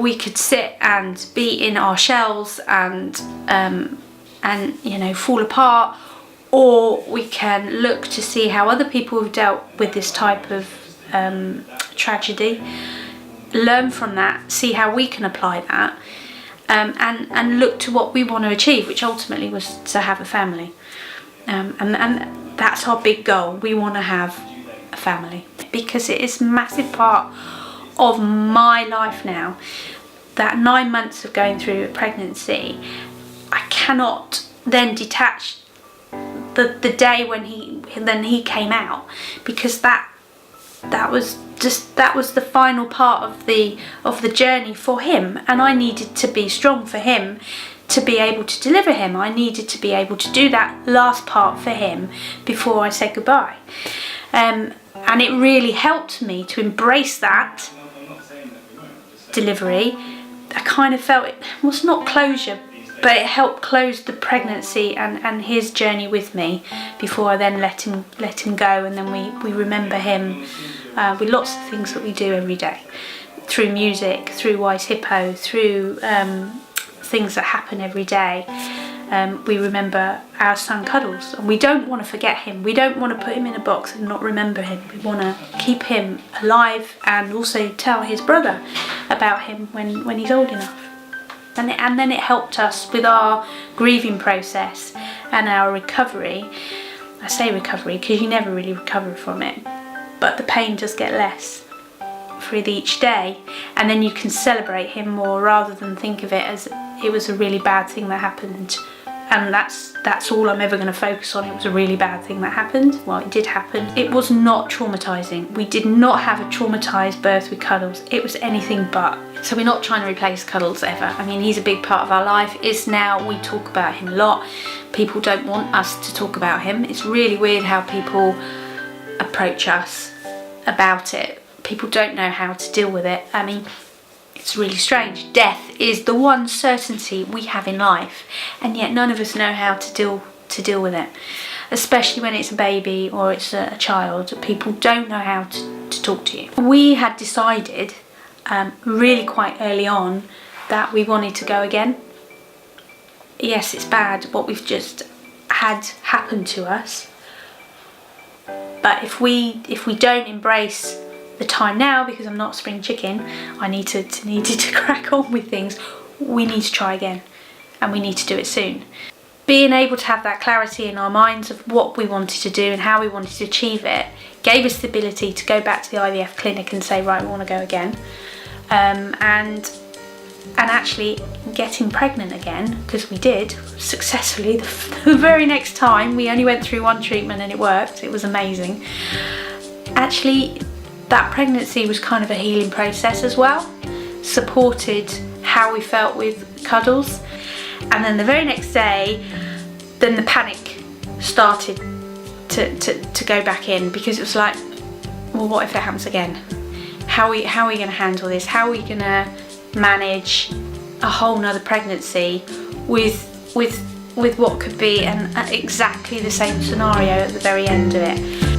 we could sit and be in our shells and you know, fall apart, or we can look to see how other people have dealt with this type of tragedy, learn from that, see how we can apply that, and look to what we want to achieve, which ultimately was to have a family. And that's our big goal. We want to have a family, because it is a massive part of my life now. That 9 months of going through a pregnancy, I cannot then detach the day when he came out, because that was the final part of the journey for him, and I needed to be strong for him to be able to deliver him. I needed to be able to do that last part for him before I said goodbye, and it really helped me to embrace that delivery. I kind of felt it was not closure, but it helped close the pregnancy and his journey with me before I then let him go. And then we remember him with lots of things that we do every day, through music, through Wise Hippo, through things that happen every day. We remember our son Cuddles, and we don't want to forget him. We don't want to put him in a box and not remember him. We want to keep him alive and also tell his brother about him when he's old enough. And then it helped us with our grieving process and our recovery. I say recovery because you never really recover from it, but the pain does get less with each day, and then you can celebrate him more rather than think of it as it was a really bad thing that happened, and that's all I'm ever going to focus on. It was a really bad thing that happened. Well, it did happen. It was not traumatizing. We did not have a traumatized birth with Cuddles. It was anything but. So we're not trying to replace Cuddles ever. I mean, he's a big part of our life. It's now, we talk about him a lot. People don't want us to talk about him. It's really weird how people approach us about it. People don't know how to deal with it. I mean, it's really strange. Death is the one certainty we have in life, and yet none of us know how to deal with it, especially when it's a baby or it's a child. People don't know how to talk to you. We had decided really quite early on that we wanted to go again. Yes, it's bad what we've just had happen to us, but if we don't embrace the time now, because I'm not a spring chicken, I needed to crack on with things, we need to try again, and we need to do it soon. Being able to have that clarity in our minds of what we wanted to do and how we wanted to achieve it gave us the ability to go back to the IVF clinic and say, right, we want to go again, and actually getting pregnant again, because we did successfully the very next time. We only went through one treatment and it worked. It was amazing. Actually, that pregnancy was kind of a healing process as well, supported how we felt with Cuddles. And then the very next day, then the panic started to go back in, because it was like, well, what if it happens again? How are we going to handle this? How are we going to manage a whole nother pregnancy with what could be exactly the same scenario at the very end of it?